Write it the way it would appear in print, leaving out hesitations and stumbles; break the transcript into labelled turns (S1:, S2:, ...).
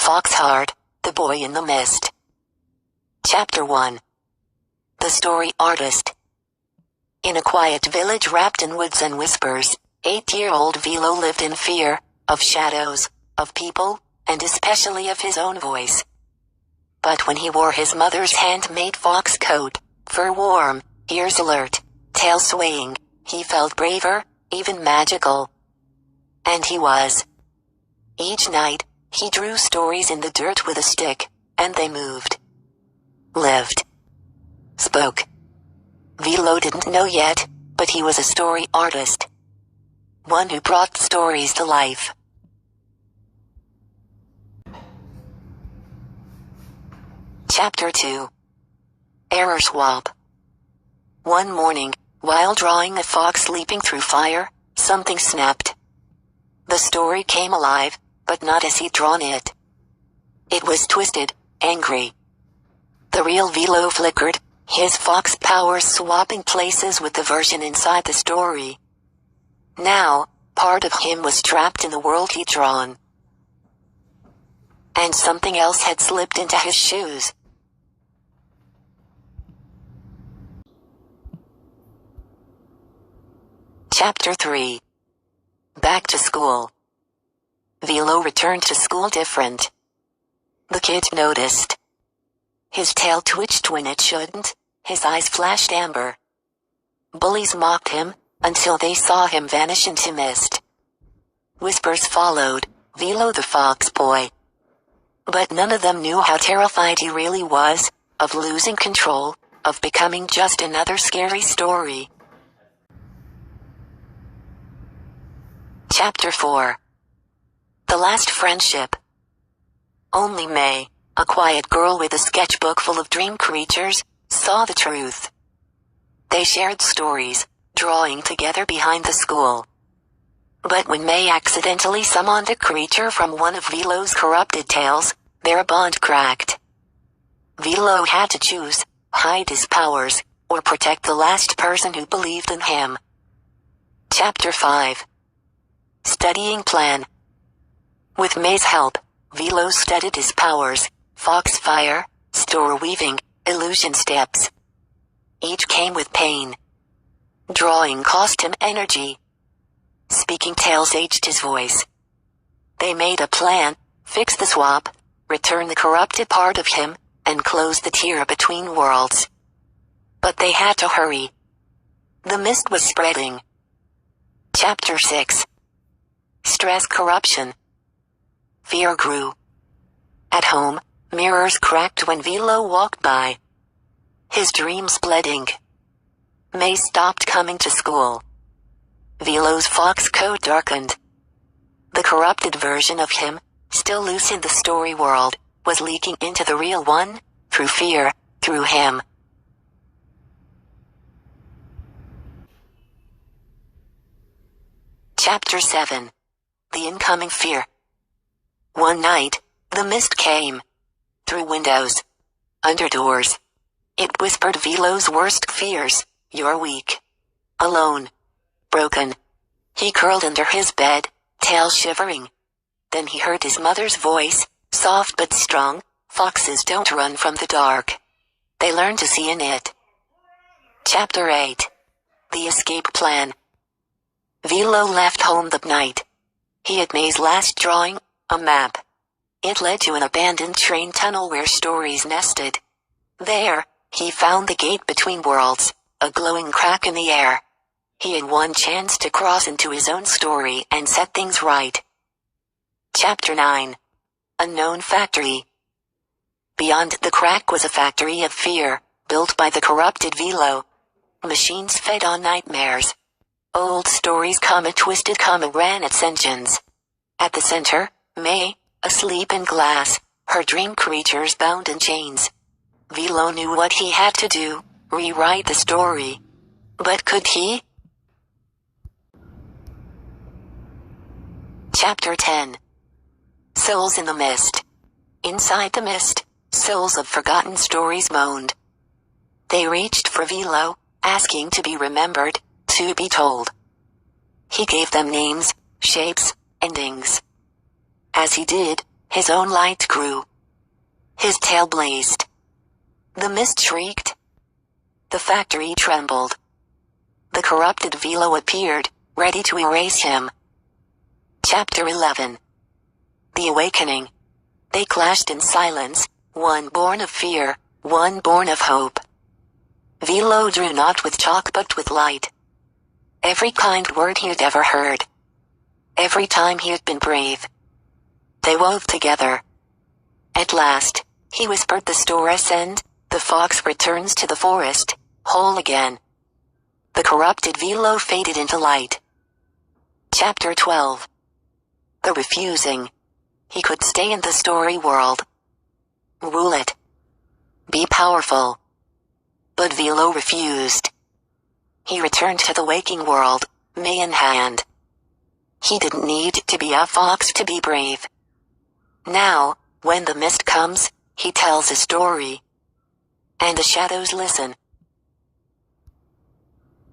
S1: FoxHeart, The Boy in the Mist. Chapter 1. The Story Artist. In a quiet village wrapped in woods and whispers, 8-year-old Velow lived in fear, of shadows, of people, and especially of his own voice. But when he wore his mother's handmade fox coat, fur warm, ears alert, tail swaying, he felt braver, even magical. And he was. Each night, he drew stories in the dirt with a stick, and they moved. Lived. Spoke. Velow didn't know yet, but he was a story artist. One who brought stories to life. Chapter 2. Error Swap. One morning, while drawing a fox leaping through fire, something snapped. The story came alive, but not as he'd drawn it. It was twisted, angry. The real Velow flickered, his fox powers swapping places with the version inside the story. Now, part of him was trapped in the world he'd drawn. And something else had slipped into his shoes. Chapter 3. Back to school. Velow returned to school different. The kid noticed. His tail twitched when it shouldn't, his eyes flashed amber. Bullies mocked him, until they saw him vanish into mist. Whispers followed, Velow the fox boy. But none of them knew how terrified he really was, of losing control, of becoming just another scary story. Chapter 4. The Last Friendship. Only May, a quiet girl with a sketchbook full of dream creatures, saw the truth. They shared stories, drawing together behind the school. But when May accidentally summoned a creature from one of Velow's corrupted tales, their bond cracked. Velow had to choose, hide his powers, or protect the last person who believed in him. Chapter 5. Studying Plan. With May's help, Velow studied his powers, fox fire, store weaving, illusion steps. Each came with pain. Drawing cost him energy. Speaking tales aged his voice. They made a plan, fix the swap, return the corrupted part of him, and close the tier between worlds. But they had to hurry. The mist was spreading. Chapter 6. Stress Corruption. Fear grew. At home, mirrors cracked when Velow walked by. His dreams bled ink. May stopped coming to school. Velow's fox coat darkened. The corrupted version of him, still loose in the story world, was leaking into the real one, through fear, through him. Chapter 7. The Incoming Fear. One night, the mist came. Through windows. Under doors. It whispered Velow's worst fears. You're weak. Alone. Broken. He curled under his bed, tail shivering. Then he heard his mother's voice, soft but strong. Foxes don't run from the dark. They learn to see in it. Chapter 8. The Escape Plan. Velow left home that night. He had May's last drawing, a map. It led to an abandoned train tunnel where stories nested. There, he found the gate between worlds, a glowing crack in the air. He had one chance to cross into his own story and set things right. Chapter 9. Unknown Factory. Beyond the crack was a factory of fear, built by the corrupted Velow. Machines fed on nightmares. Old stories twisted ran its engines. At the center, May, asleep in glass, her dream creatures bound in chains. Velow knew what he had to do, rewrite the story. But could he? Chapter 10. Souls in the Mist. Inside the mist, souls of forgotten stories moaned. They reached for Velow, asking to be remembered, to be told. He gave them names, shapes, endings. As he did, His own light grew. His tail blazed. The mist shrieked. The factory trembled. The corrupted Velow appeared, ready to erase him. Chapter 11. The Awakening. They clashed in silence, one born of fear, one born of hope. Velow drew not with chalk but with light. Every kind word he had ever heard. Every time he had been brave. They wove together. At last, he whispered the story's end, the fox returns to the forest, whole again. The corrupted Velow faded into light. Chapter 12. The Refusing. He could stay in the story world. Rule it. Be powerful. But Velow refused. He returned to the waking world, May in hand. He didn't need to be a fox to be brave. Now, when the mist comes, he tells a story. And the shadows listen.